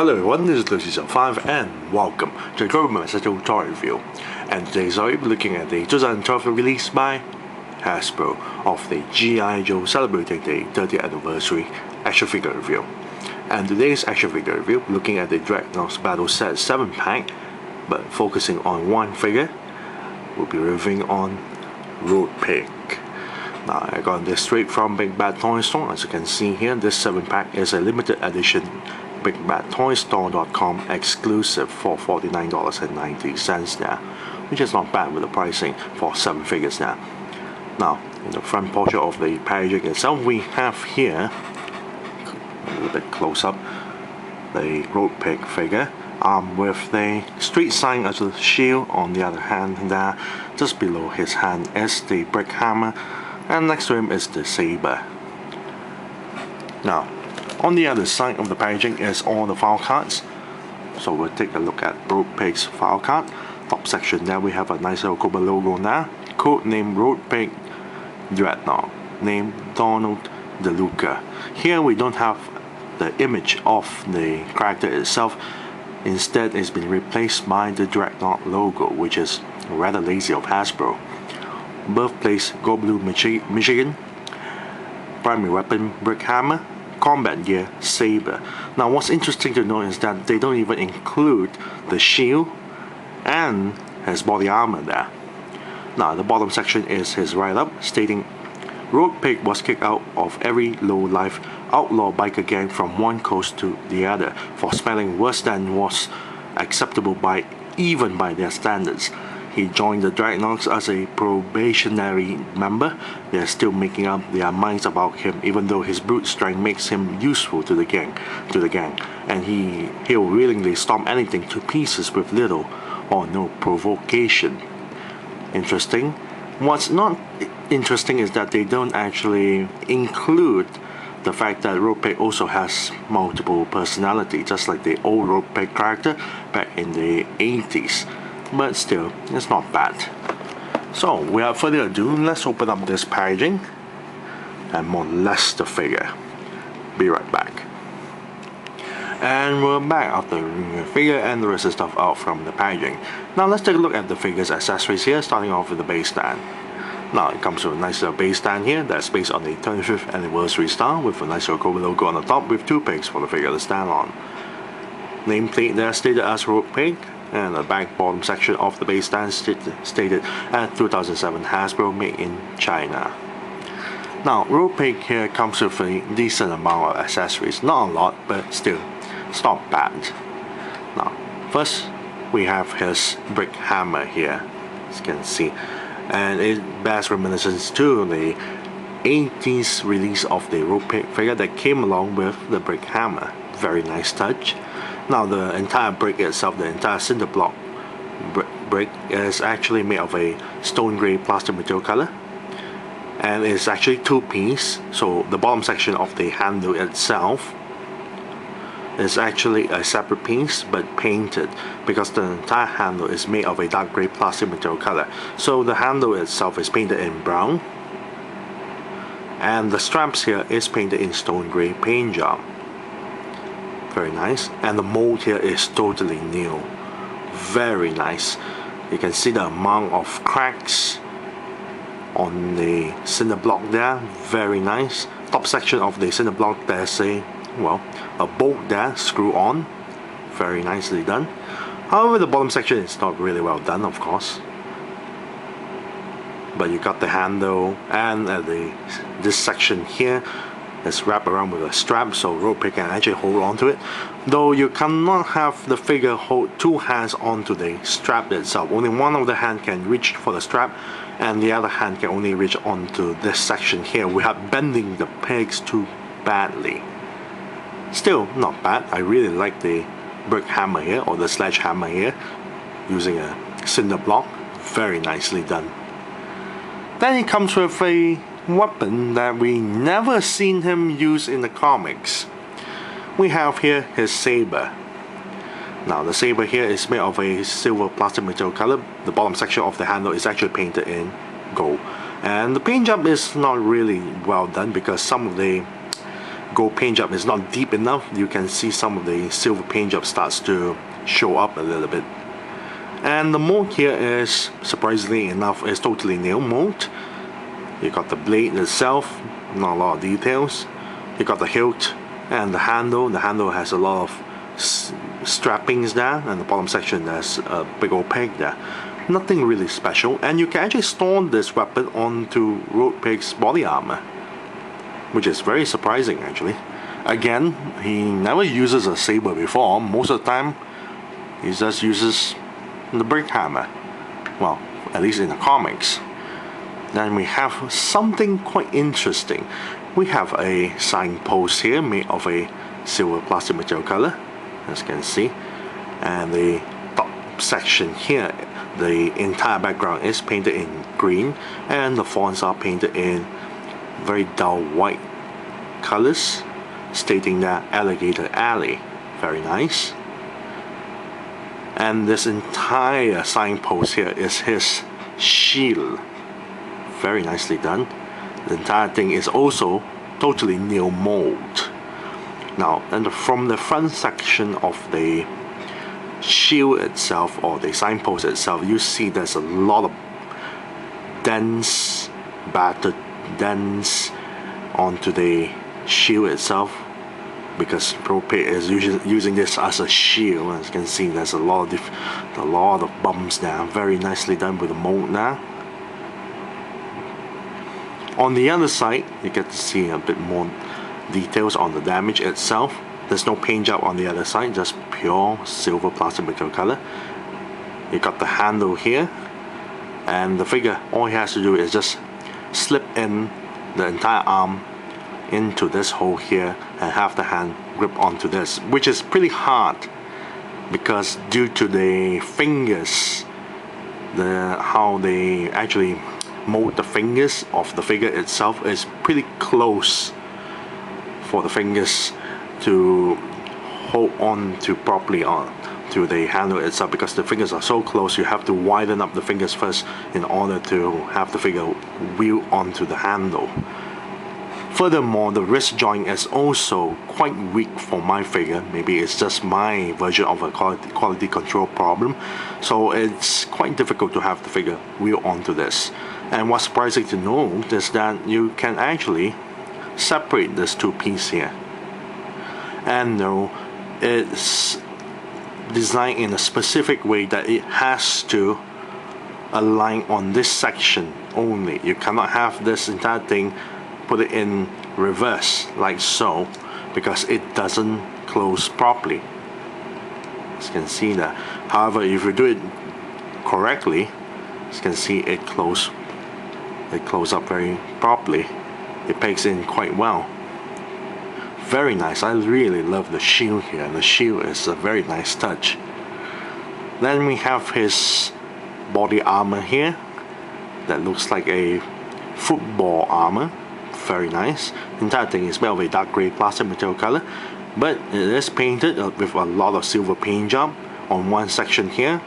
Hello everyone, this is Lucy05 and welcome to the Global Message Toy Review. And today I'll be looking at the 2012 release by Hasbro of the G.I. Joe celebrating the 30th anniversary action figure review. And today's action figure review, looking at the Dreadnok Battle Set 7-pack, but focusing on one figure, we'll be reviewing on Roadpig. Now I got this straight from Big Bad Toy Store. As you can see here, this 7-pack is a limited edition BigBadToyStore.com exclusive for $49.90 now, which is not bad with the pricing for 7 figures now. Now, in the front portion of the packaging itself, we have here, a little bit close up, the Roadpig figure, with the street sign as a shield. On the other hand there, just below his hand is the brick hammer, and next to him is the saber. Now, on the other side of the packaging is all the file cards. So we'll take a look at Roadpig's file card. Top section there we have a nice little Cobra logo now. Code name Roadpig, Dreadnok, name Donald DeLuca. Here we don't have the image of the character itself. Instead it's been replaced by the Dreadnok logo, which is rather lazy of Hasbro. Birthplace Go Blue, Michigan. Primary weapon brick hammer. Combat gear saber. Now what's interesting to note is that they don't even include the shield and his body armor there. Now the bottom section is his write-up stating Roadpig was kicked out of every low-life outlaw biker gang from one coast to the other for smelling worse than was acceptable even by their standards. He joined the Dreadnoks as a probationary member. They are still making up their minds about him, even though his brute strength makes him useful to the gang. And he'll willingly stomp anything to pieces with little or no provocation. Interesting. What's not interesting is that they don't actually include the fact that Roadpig also has multiple personality, just like the old Roadpig character back in the 80s. But still, it's not bad. So, without further ado, let's open up this packaging and molest the figure. Be right back. And we're back after removing the figure and the rest of the stuff out from the packaging. Now let's take a look at the figure's accessories here, starting off with the base stand. Now it comes with a nice little base stand here that's based on the 25th anniversary style with a nice little Cobra logo on the top with 2 pigs for the figure to stand on. Nameplate there stated as Roadpig, and the back bottom section of the base stand stated at 2007 Hasbro made in China. Now Roadpig here comes with a decent amount of accessories, not a lot, but still, it's not bad. Now first we have his brick hammer here, as you can see, and it bears reminiscence to the 80s release of the Roadpig figure that came along with the brick hammer. Very nice touch. Now the entire brick itself, the entire cinder block brick is actually made of a stone grey plastic material color, and it's actually 2-piece. So the bottom section of the handle itself is actually a separate piece but painted, because the entire handle is made of a dark grey plastic material color. So the handle itself is painted in brown, and the straps here is painted in stone grey paint job. Very nice. And the mold here is totally new. Very nice. You can see the amount of cracks on the cinder block there. Very nice. Top section of the cinder block, there's a bolt there, screw on. Very nicely done. However, the bottom section is not really well done, of course. But you got the handle, and this section here is wrapped around with a strap, so Roadpig can actually hold on to it. Though you cannot have the figure hold 2 hands onto the strap itself. Only one of the hand can reach for the strap, and the other hand can only reach onto this section here. We are bending the pegs too badly. Still not bad. I really like the brick hammer here, or the sledgehammer here, using a cinder block. Very nicely done. Then it comes with a weapon that we never seen him use in the comics. We have here his saber. Now the saber here is made of a silver plastic material color. The bottom section of the handle is actually painted in gold, and the paint job is not really well done because some of the gold paint job is not deep enough, you can see some of the silver paint job starts to show up a little bit. And the mold here is, surprisingly enough, is totally new mold. You got the blade itself, not a lot of details. You got the hilt and the handle. The handle has a lot of strappings there, and the bottom section there's a big old peg there. Nothing really special, and you can actually store this weapon onto Roadpig's body armor, which is very surprising actually. Again, he never uses a saber before. Most of the time he just uses the brick hammer, well, at least in the comics. Then we have something quite interesting. We have a signpost here made of a silver plastic material color, as you can see, and the top section here, the entire background is painted in green, and the fonts are painted in very dull white colors, stating that Alligator Alley. Very nice. And this entire signpost here is his shield. Very nicely done. The entire thing is also totally new mold. Now, and from the front section of the shield itself, or the signpost itself, you see there's a lot of dents, battered dents onto the shield itself, because Roadpig is using this as a shield. As you can see, there's a lot of bumps there. Very nicely done with the mold now. On the other side, you get to see a bit more details on the damage itself. There's no paint job on the other side, just pure silver plastic material color. You got the handle here, and the figure, all he has to do is just slip in the entire arm into this hole here and have the hand grip onto this, which is pretty hard because due to the fingers, how they actually mold the fingers of the figure itself is pretty close for the fingers to hold on to properly on to the handle itself, because the fingers are so close. You have to widen up the fingers first in order to have the figure wheel onto the handle. Furthermore, the wrist joint is also quite weak for my figure. Maybe it's just my version of a quality control problem, so it's quite difficult to have the figure wheel onto this. And what's surprising to note is that you can actually separate this two pieces here, and no, it's designed in a specific way that it has to align on this section only. You cannot have this entire thing put it in reverse like so, because it doesn't close properly, as you can see that. However, if you do it correctly, as you can see, it closes up very properly. It pegs in quite well. Very nice. I really love the shield here. The shield is a very nice touch. Then we have his body armor here that looks like a football armor. Very nice. The entire thing is made of a dark grey plastic material color, but it is painted with a lot of silver paint job on one section here.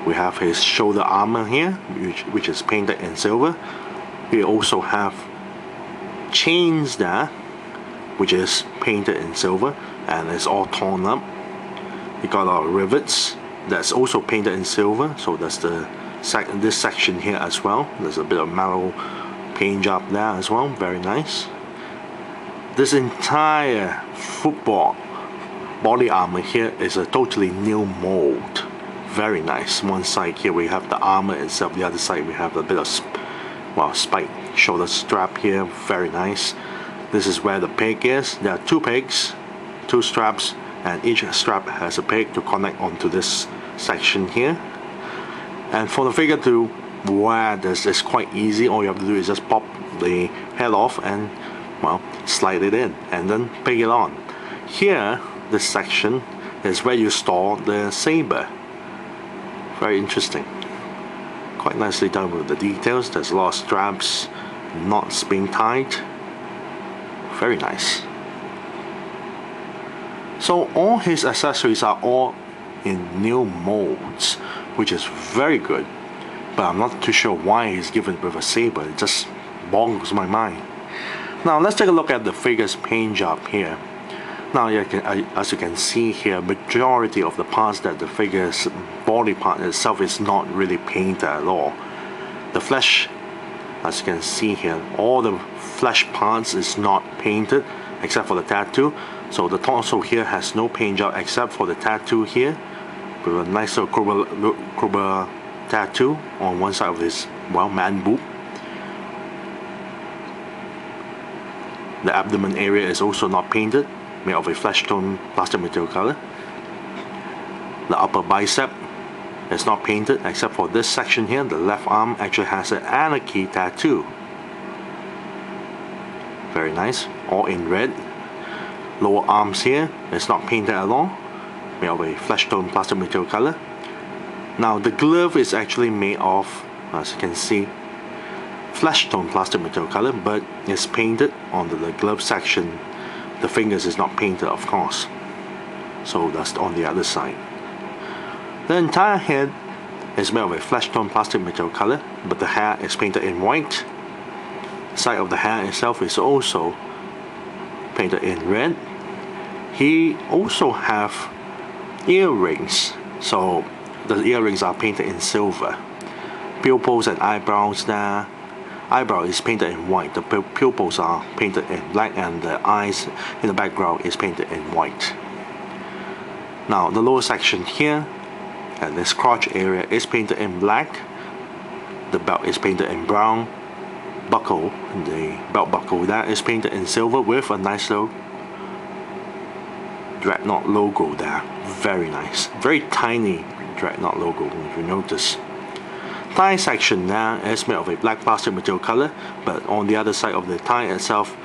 We have his shoulder armor here, which is painted in silver. We also have chains there, which is painted in silver, and it's all torn up. You got our rivets that's also painted in silver, so that's this section here as well. There's a bit of metal paint job there as well. Very nice. This entire football body armor here is a totally new mold. Very nice. One side here we have the armor itself, the other side we have a bit of spike shoulder strap here. Very nice. This is where the peg is. There are two pegs, two straps, and each strap has a peg to connect onto this section here. And for the figure to wear this is quite easy. All you have to do is just pop the head off and, well, slide it in and then peg it on. Here, this section is where you store the saber. Very interesting. Quite nicely done with the details. There's a lot of straps, knots being tied. Very nice. So all his accessories are all in new molds, which is very good. But I'm not too sure why he's given with a saber. It just boggles my mind. Now let's take a look at the figure's paint job here. Now as you can see here, majority of the parts that the figure's body part itself is not really painted at all. The flesh, as you can see here, all the flesh parts is not painted except for the tattoo. So the torso here has no paint job except for the tattoo here, with a nice little cobra tattoo on one side of this, well, man boob. The abdomen area is also not painted, made of a flesh tone plastic material color. The upper bicep is not painted except for this section here. The left arm actually has an anarchy tattoo. Very nice, all in red. Lower arms here is not painted at all, made of a flesh tone plastic material color. Now the glove is actually made of, as you can see, flesh tone plastic material color, but it's painted on the glove section. The fingers is not painted, of course, so that's on the other side. The entire head is made of a flesh tone plastic material color, but the hair is painted in white. The side of the hair itself is also painted in red. He also have earrings, so the earrings are painted in silver. Pupils and eyebrows there. Eyebrow is painted in white, the pupils are painted in black, and the eyes in the background is painted in white. Now the lower section here, and this crotch area is painted in black. The belt is painted in brown. Buckle, the belt buckle there is painted in silver with a nice little Dreadnok logo there. Very nice, very tiny Dreadnok logo if you notice. Thigh section there is made of a black plastic material color, but on the other side of the thigh itself,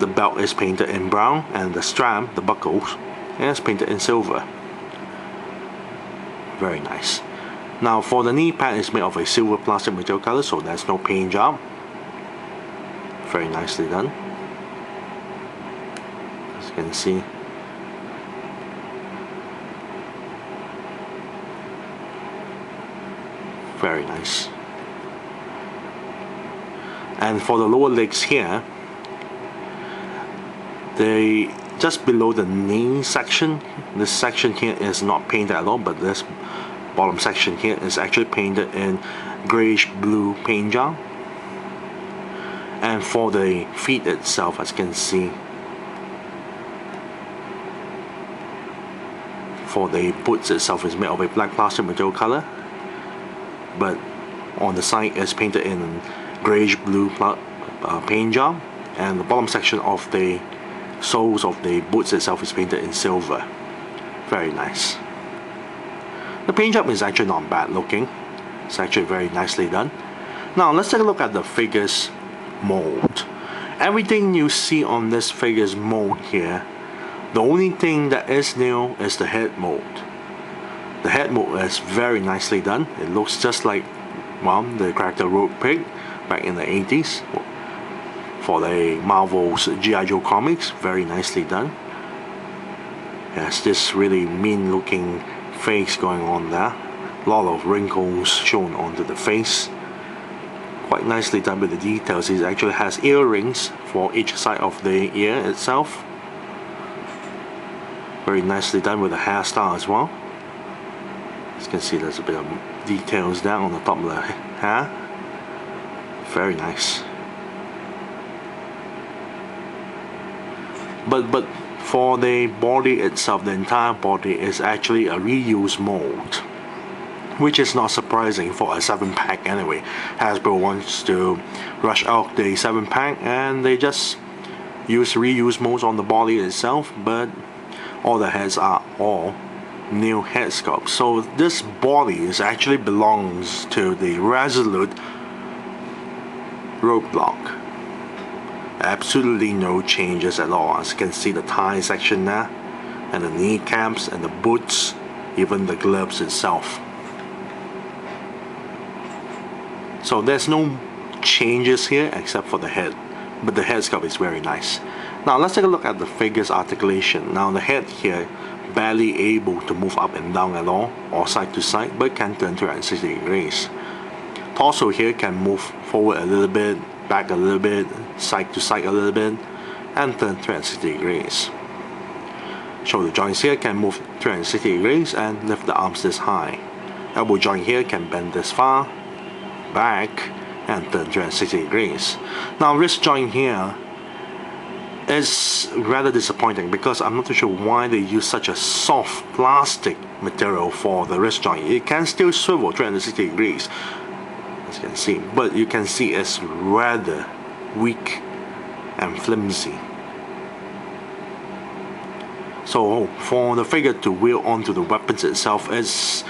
the belt is painted in brown, and the strap, the buckles, is painted in silver. Very nice. Now for the knee pad is made of a silver plastic material color, so there's no paint job. Very nicely done, as you can see. Very nice. And for the lower legs here, they just below the knee section, this section here is not painted at all, but this bottom section here is actually painted in grayish blue paint job. And for the feet itself, as you can see, for the boots itself is made of a black plastic material color, but on the side is painted in grayish blue paint job, and the bottom section of the soles of the boots itself is painted in silver. Very nice. The paint job is actually not bad looking. It's actually very nicely done. Now let's take a look at the figure's mold. Everything you see on this figure's mold here, the only thing that is new is the head mold. The head mold is very nicely done. It looks just like, well, the character Roadpig back in the 80s for the Marvel's G.I. Joe comics. Very nicely done. It has this really mean looking face going on there. A lot of wrinkles shown onto the face. Quite nicely done with the details. It actually has earrings for each side of the ear itself. Very nicely done with the hairstyle as well. As you can see, there's a bit of details there on the top of the hair. Very nice. But for the body itself, the entire body is actually a reused mold, which is not surprising for a 7-pack anyway. Hasbro wants to rush out the 7-pack, and they just use reused molds on the body itself, but all the heads are all new head sculpt. So this body is actually belongs to the Resolute Roadblock. Absolutely no changes at all. As you can see, the thigh section there, and the kneecaps, and the boots, even the gloves itself. So there's no changes here except for the head, but the head sculpt is very nice. Now let's take a look at the figure's articulation. Now the head here barely able to move up and down at all, or side to side, but can turn 360 degrees. Torso here can move forward a little bit, back a little bit, side to side a little bit, and turn 360 degrees. Shoulder joints here can move 360 degrees and lift the arms this high. Elbow joint here can bend this far, back, and turn 360 degrees. Now wrist joint here is rather disappointing because I'm not too sure why they use such a soft plastic material for the wrist joint. It can still swivel 360 degrees, as you can see, but you can see it's rather weak and flimsy. So for the figure to wheel onto the weapons itself is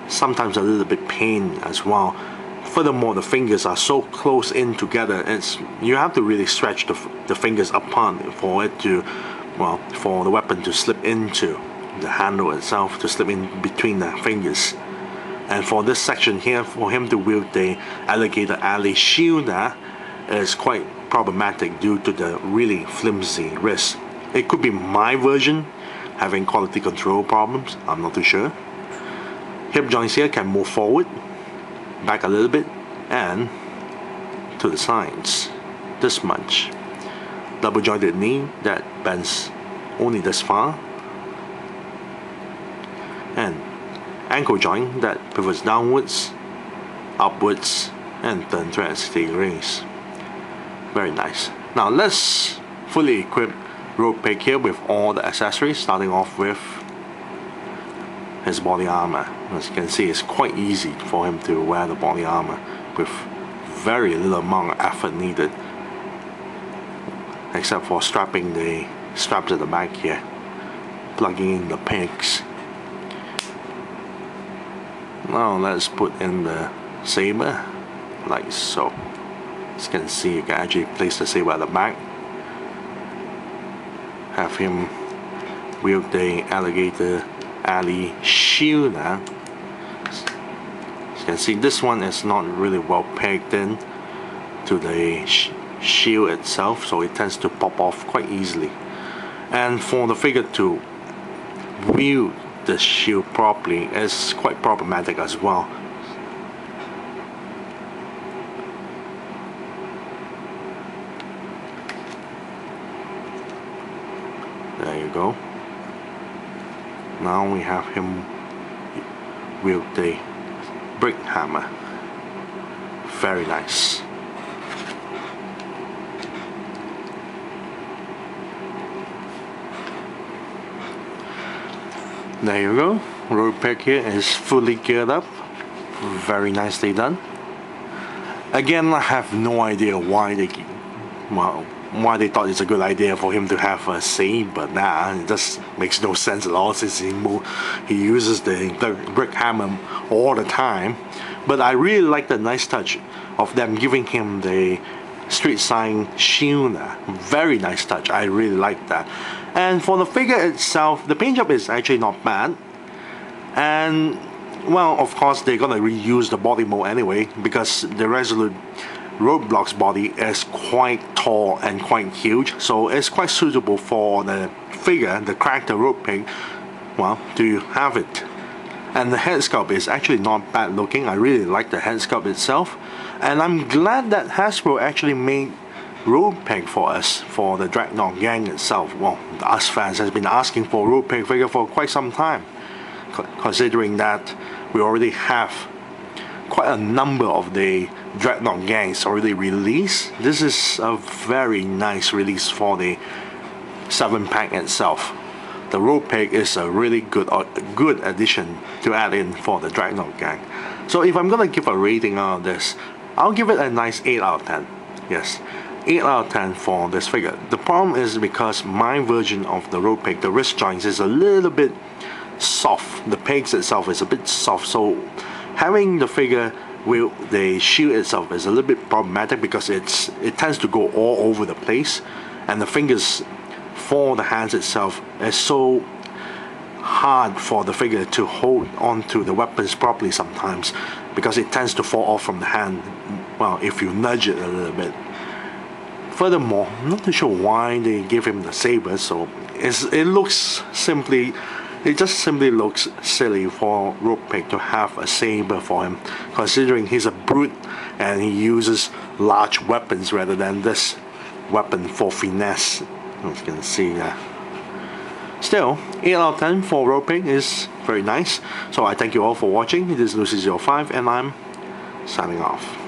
sometimes a little bit pain as well. Furthermore, the fingers are so close in together, you have to really stretch the fingers apart for it to, well, for the weapon to slip into the handle itself, to slip in between the fingers. And for this section here, for him to wield the alligator alley shield is quite problematic due to the really flimsy wrist. It could be my version having quality control problems, I'm not too sure. Hip joints here can move forward, back a little bit, and to the sides, this much. Double jointed knee that bends only this far, and ankle joint that pivots downwards, upwards, and turn 360 degrees. Very nice. Now let's fully equip Roadpig here with all the accessories, starting off with his body armor. As you can see, it's quite easy for him to wear the body armor with very little amount of effort needed, except for strapping the straps at the back here, plugging in the pegs. Now let's put in the saber, like so. As you can see, you can actually place the saber at the back, have him wield the alligator alley shield. As you can see, this one is not really well pegged in to the shield itself, so it tends to pop off quite easily. And for the figure to wield the shield properly is quite problematic as well. There you go. Now we have him wield the brick hammer. Very nice. There you go. Roadpig here is fully geared up. Very nicely done. Again, I have no idea why they thought it's a good idea for him to have a saber. It just makes no sense at all, since he uses the brick hammer all the time. But I really like the nice touch of them giving him the street sign shield. Very nice touch. I really like that. And for the figure itself, the paint job is actually not bad. And well, of course they're gonna reuse the body mold anyway, because the Resolute Roadblock's body is quite tall and quite huge, so it's quite suitable for the figure, the character Roadpig, well, to have it. And the head sculpt is actually not bad looking. I really like the head sculpt itself, and I'm glad that Hasbro actually made Roadpig for us, for the Dreadnok gang itself. Well, us fans has been asking for a Roadpig figure for quite some time, considering that we already have quite a number of the Dreadnok gangs already released. This is a very nice release for the 7-pack itself. The Roadpig is a really good addition to add in for the Dreadnok gang. So if I'm gonna give a rating out of this, I'll give it a nice 8 out of 10. Yes, 8 out of 10 for this figure. The problem is because my version of the Roadpig, the wrist joints is a little bit soft. The pegs itself is a bit soft, so having the figure with the shield itself is a little bit problematic because it tends to go all over the place, and the fingers for the hands itself is so hard for the figure to hold onto the weapons properly sometimes, because it tends to fall off from the hand, well, if you nudge it a little bit. Furthermore, I'm not too sure why they give him the saber, so it just simply looks silly for Roadpig to have a saber for him, considering he's a brute and he uses large weapons rather than this weapon for finesse. As you can see there. Still, 8 out of 10 for Roadpig is very nice. So I thank you all for watching. This is Lucy05 and I'm signing off.